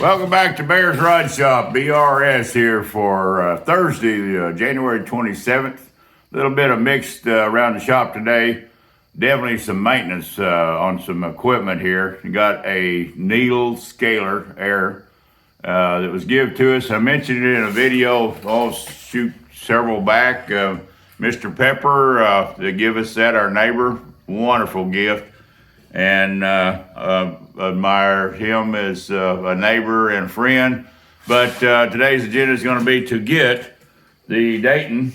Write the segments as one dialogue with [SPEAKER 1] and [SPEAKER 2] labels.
[SPEAKER 1] Welcome back to Bears Rod Shop, BRS here for Thursday, January 27th. A little bit of mixed around the shop today. Definitely some maintenance on some equipment here. We got a needle scaler air that was given to us. I mentioned it in a video, several back. Mr. Pepper, they give us that, our neighbor. Wonderful gift. And admire him as a neighbor and friend. But today's agenda is going to be to get the Dayton.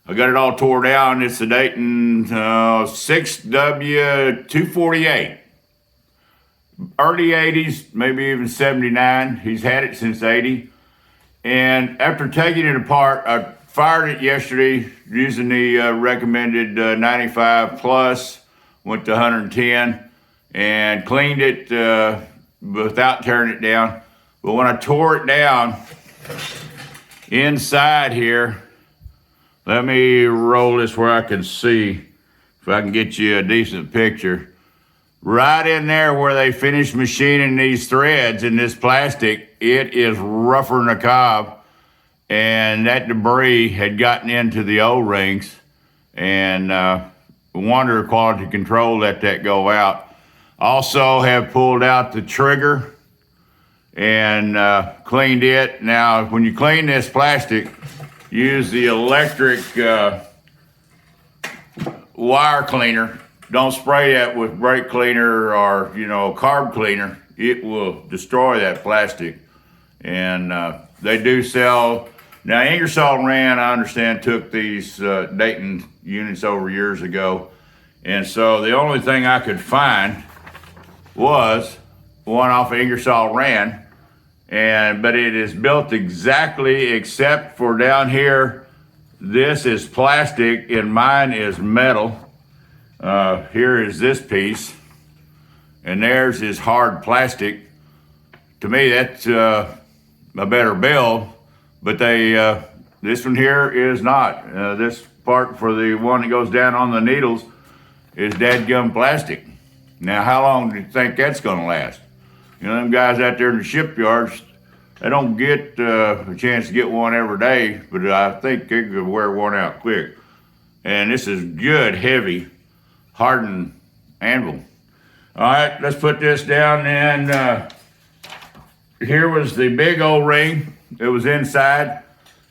[SPEAKER 1] I got it all tore down. It's the Dayton 6W248. Early 80s, maybe even 79. He's had it since 80. And after taking it apart, I fired it yesterday using the recommended 95 plus. Went to 110 and cleaned it without tearing it down. But when I tore it down, inside here, let me roll this where I can see, if I can get you a decent picture. Right in there where they finished machining these threads in this plastic, it is rougher than a cob. And that debris had gotten into the O-rings, and wonder quality control let that go out. Also have pulled out the trigger and cleaned it. Now, when you clean this plastic, use the electric wire cleaner. Don't spray that with brake cleaner or, carb cleaner. It will destroy that plastic. And they do sell. Now, Ingersoll Rand, I understand, took these Dayton units over years ago. And so the only thing I could find was one off of Ingersoll Rand. But it is built exactly except for down here. This is plastic and mine is metal. Here is this piece. And theirs is hard plastic. To me, that's a better build. But this one here is not. This part for the one that goes down on the needles is dadgum plastic. Now, how long do you think that's gonna last? Them guys out there in the shipyards, they don't get a chance to get one every day, but I think they could wear one out quick. And this is good, heavy, hardened anvil. All right, let's put this down. And here was the big old ring. It was inside.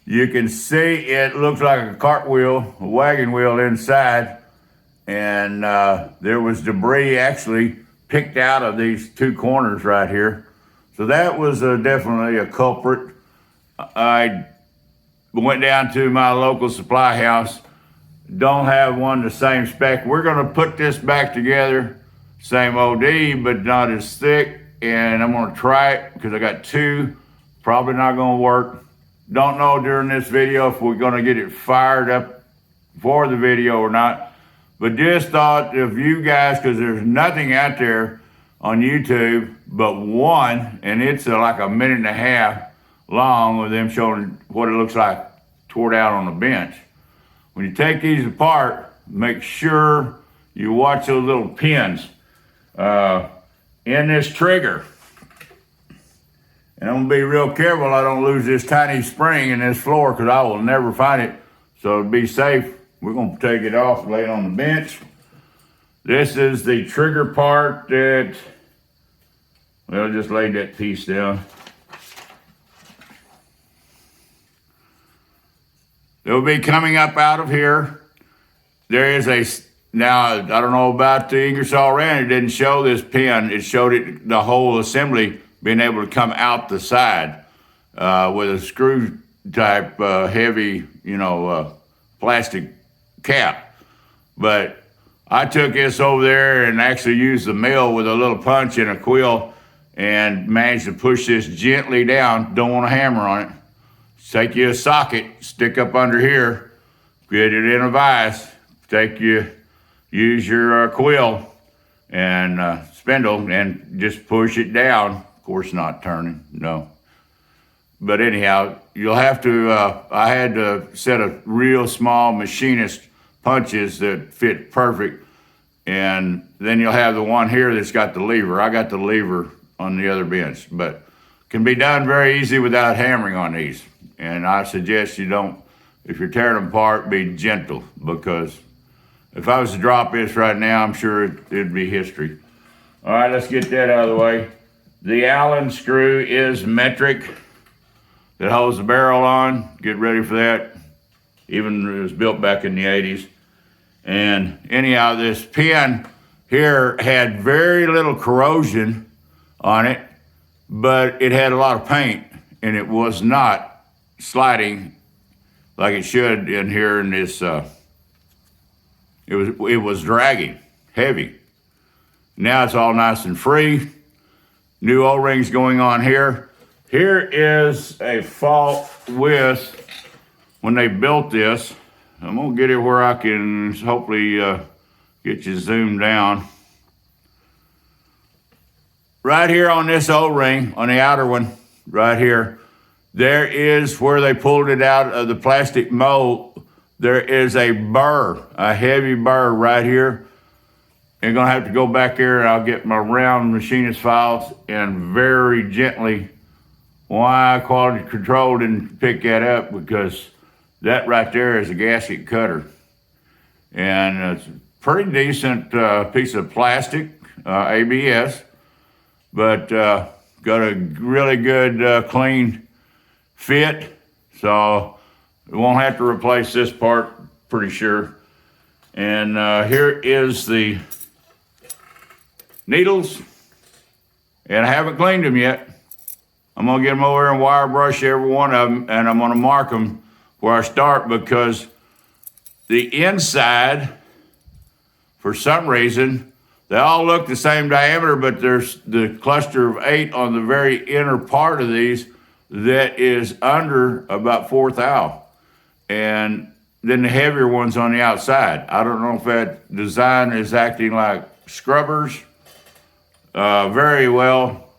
[SPEAKER 1] You can see it looks like a cartwheel, a wagon wheel inside. And there was debris actually picked out of these two corners right here. So that was definitely a culprit. I went down to my local supply house. Don't have one the same spec. We're gonna put this back together, same OD, but not as thick. And I'm gonna try it because I got two. Probably not gonna work. Don't know during this video if we're gonna get it fired up for the video or not. But just thought of you guys, because there's nothing out there on YouTube but one, and it's like a minute and a half long with them showing what it looks like tore out on the bench. When you take these apart, make sure you watch those little pins in this trigger. And I'm gonna be real careful I don't lose this tiny spring in this floor, because I will never find it. So to be safe, we're gonna take it off and lay it on the bench. This is the trigger part that, well, just laid that piece down. It'll be coming up out of here. There is now, I don't know about the Ingersoll Rand, it didn't show this pin. It showed it, the whole assembly being able to come out the side with a screw type heavy, plastic cap. But I took this over there and actually used the mill with a little punch and a quill and managed to push this gently down. Don't want a hammer on it. Take you a socket, stick up under here, get it in a vise, use your quill and spindle and just push it down. Of course, not turning, no. But anyhow, you'll have to, I had to set a real small machinist punches that fit perfect. And then you'll have the one here that's got the lever. I got the lever on the other bench, but can be done very easy without hammering on these. And I suggest you don't, if you're tearing them apart, be gentle, because if I was to drop this right now, I'm sure it'd be history. All right, let's get that out of the way. The Allen screw is metric that holds the barrel on. Get ready for that. Even it was built back in the 80s. And anyhow, this pin here had very little corrosion on it, but it had a lot of paint, and it was not sliding like it should in here in this. It was dragging, heavy. Now it's all nice and free. New O-rings going on here. Here is a fault with when they built this. I'm gonna get it where I can hopefully get you zoomed down. Right here on this O-ring, on the outer one, right here, there is where they pulled it out of the plastic mold. There is a burr, a heavy burr right here. You're gonna have to go back there and I'll get my round machinist files and very gently, why quality control didn't pick that up, because that right there is a gasket cutter. And it's a pretty decent piece of plastic, ABS, but got a really good clean fit. So we won't have to replace this part, pretty sure. And here is the needles, and I haven't cleaned them yet. I'm gonna get them over here and wire brush every one of them, and I'm gonna mark them where I start, because the inside, for some reason, they all look the same diameter, but there's the cluster of 8 on the very inner part of these that is under about 4th thou. And then the heavier ones on the outside. I don't know if that design is acting like scrubbers. Very well,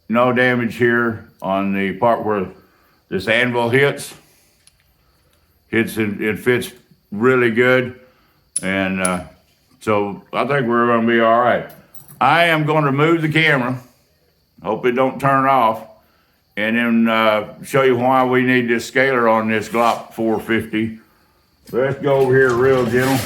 [SPEAKER 1] no damage here on the part where this anvil hits. It fits really good. And so I think we're gonna be all right. I am gonna move the camera, hope it don't turn off, and then show you why we need this scaler on this Klopp 450. Let's go over here real gentle.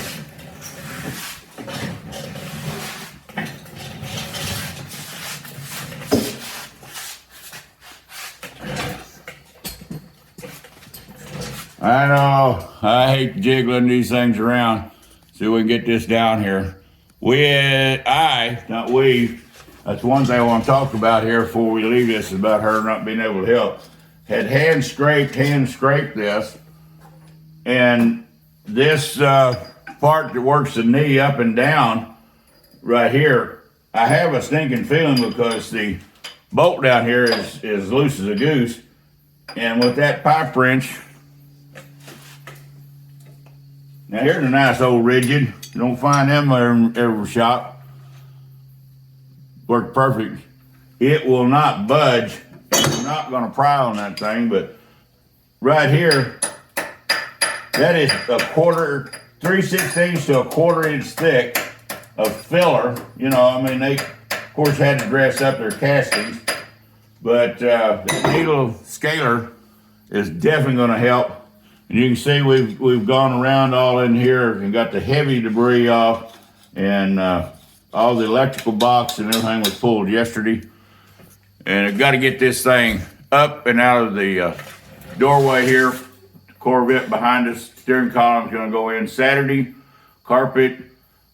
[SPEAKER 1] I know, I hate jiggling these things around. See if we can get this down here. Not we, that's one thing I want to talk about here before we leave this, is about her not being able to help. Had hand scraped this, and this part that works the knee up and down right here, I have a stinking feeling because the bolt down here is loose as a goose. And with that pipe wrench, now here's a nice old rigid. You don't find them in every shop. Worked perfect. It will not budge. I'm not gonna pry on that thing, but right here, that is a 3/16 to a 1/4 inch thick of filler. You know, I mean, they of course had to dress up their castings, but the needle scaler is definitely gonna help. And you can see we've gone around all in here and got the heavy debris off, and all the electrical box and everything was pulled yesterday. And I've got to get this thing up and out of the doorway here. Corvette behind us, steering column's gonna go in Saturday. Carpet,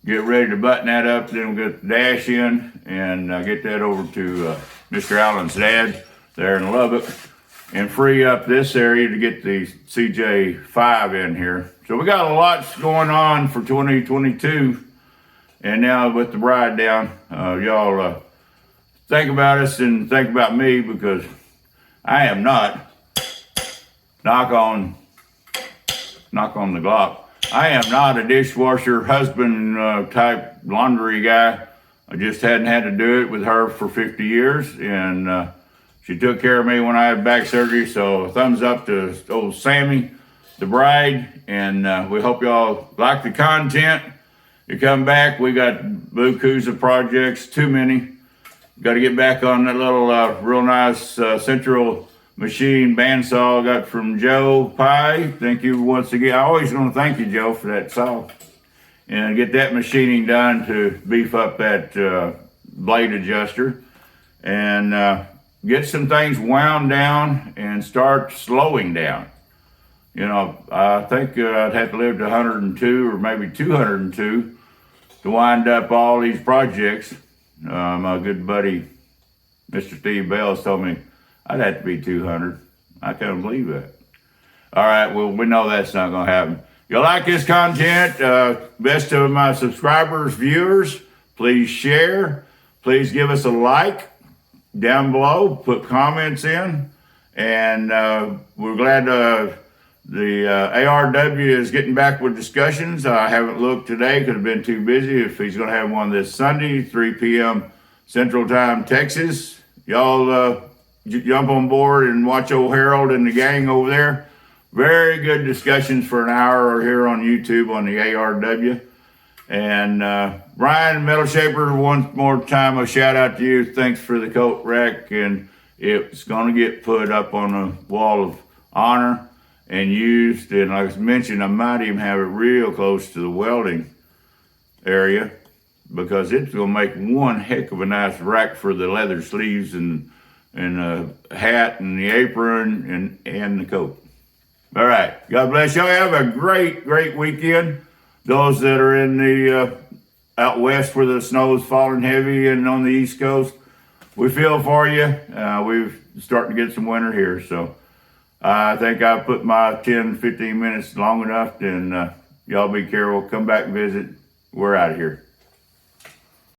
[SPEAKER 1] get ready to button that up, then we'll get the dash in and get that over to Mr. Allen's dad there in Lubbock, and free up this area to get the CJ5 in here. So we got a lot going on for 2022. And now with the bride down, y'all think about us and think about me, because I am not, knock on the Glock, I am not a dishwasher husband type laundry guy. I just hadn't had to do it with her for 50 years. And she took care of me when I had back surgery, so thumbs up to old Sammy, the bride, and we hope y'all like the content. You come back, we got bukus of projects, too many, Got to get back on that little real nice central machine bandsaw I got from Joe Pye. Thank you once again. I always want to thank you, Joe, for that saw. And get that machining done to beef up that blade adjuster. And get some things wound down and start slowing down. You know, I think I'd have to live to 102 or maybe 202 to wind up all these projects. My good buddy, Mr. Steve Bells, told me I'd have to be 200. I can't believe that. All right, well, we know that's not going to happen. You like this content? Best of my subscribers, viewers, please share. Please give us a like down below. Put comments in. And we're glad the ARW is getting back with discussions. I haven't looked today because I've been too busy. If he's going to have one this Sunday, 3 p.m. Central Time, Texas, y'all jump on board and watch old Harold and the gang over there. Very good discussions for an hour here on YouTube on the ARW. And Ryan Metal Shaper, one more time, a shout out to you. Thanks for the coat rack. And it's going to get put up on a wall of honor and used. And like I mentioned, I might even have it real close to the welding area because it's going to make one heck of a nice rack for the leather sleeves and the hat and the apron and the coat. All right. God bless y'all. Have a great, great weekend. Those that are in the out west where the snow is falling heavy and on the East Coast, we feel for you. We're starting to get some winter here. So I think I put my 10, 15 minutes long enough. And y'all be careful. Come back and visit. We're out of here.